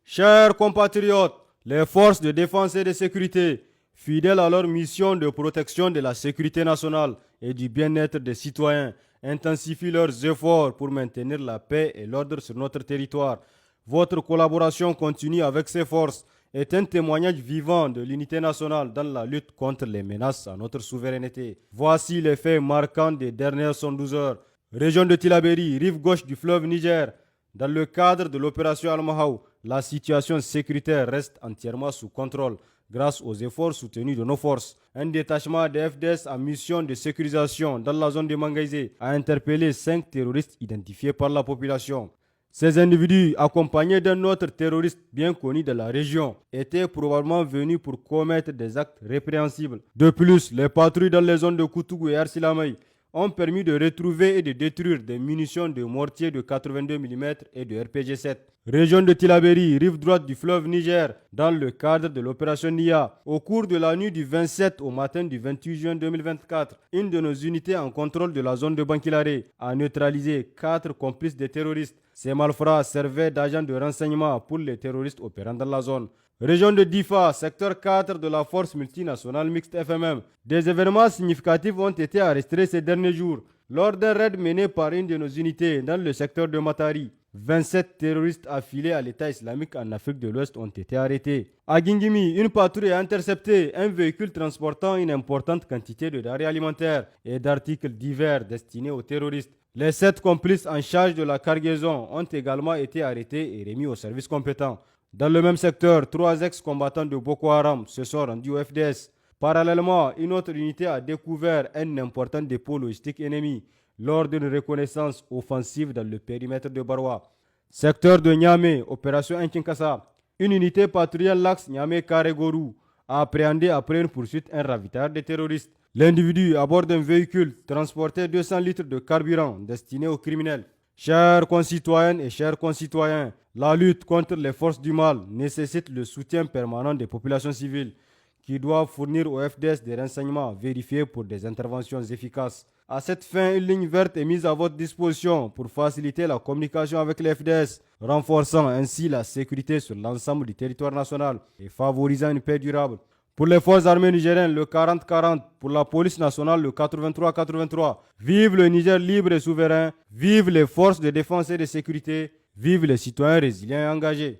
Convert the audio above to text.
Chers compatriotes, les forces de défense et de sécurité, fidèles à leur mission de protection de la sécurité nationale et du bien-être des citoyens, intensifient leurs efforts pour maintenir la paix et l'ordre sur notre territoire. Votre collaboration continue avec ces forces est un témoignage vivant de l'unité nationale dans la lutte contre les menaces à notre souveraineté. Voici les faits marquants des dernières 112 heures. Région de Tillabéri, rive gauche du fleuve Niger. Dans le cadre de l'opération Al-Mahaw, la situation sécuritaire reste entièrement sous contrôle grâce aux efforts soutenus de nos forces. Un détachement de FDS en mission de sécurisation dans la zone de Mangaïsé a interpellé 5 terroristes identifiés par la population. Ces individus, accompagnés d'un autre terroriste bien connu de la région, étaient probablement venus pour commettre des actes répréhensibles. De plus, les patrouilles dans les zones de Koutougou et Arsilamay ont permis de retrouver et de détruire des munitions de mortier de 82 mm et de RPG-7. Région de Tillabéri, rive droite du fleuve Niger, dans le cadre de l'opération NIA. Au cours de la nuit du 27 au matin du 28 juin 2024, une de nos unités en contrôle de la zone de Bankilare a neutralisé 4 complices des terroristes. Ces malfrats servaient d'agents de renseignement pour les terroristes opérant dans la zone. Région de Difa, secteur 4 de la force multinationale mixte FMM. Des événements significatifs ont été arrêtés ces derniers jours. Lors d'un raid mené par une de nos unités dans le secteur de Matari, 27 terroristes affiliés à l'État islamique en Afrique de l'Ouest ont été arrêtés. À Gingimi, une patrouille a intercepté un véhicule transportant une importante quantité de denrées alimentaires et d'articles divers destinés aux terroristes. Les 7 complices en charge de la cargaison ont également été arrêtés et remis aux services compétents. Dans le même secteur, 3 ex-combattants de Boko Haram se sont rendus au FDS. Parallèlement, une autre unité a découvert un important dépôt logistique ennemi lors d'une reconnaissance offensive dans le périmètre de Barwa. Secteur de Niamey, opération Inkinkasa. Une unité patrouillant l'axe Niamey-Karegourou a appréhendé après une poursuite un ravitailleur de terroristes. L'individu, à bord d'un véhicule, transportait 200 litres de carburant destiné aux criminels. Chers concitoyennes et chers concitoyens, la lutte contre les forces du mal nécessite le soutien permanent des populations civiles qui doivent fournir au FDS des renseignements vérifiés pour des interventions efficaces. À cette fin, une ligne verte est mise à votre disposition pour faciliter la communication avec les FDS, renforçant ainsi la sécurité sur l'ensemble du territoire national et favorisant une paix durable. Pour les forces armées nigériennes, le 40-40. Pour la police nationale, le 83-83. Vive le Niger libre et souverain. Vive les forces de défense et de sécurité. Vive les citoyens résilients et engagés.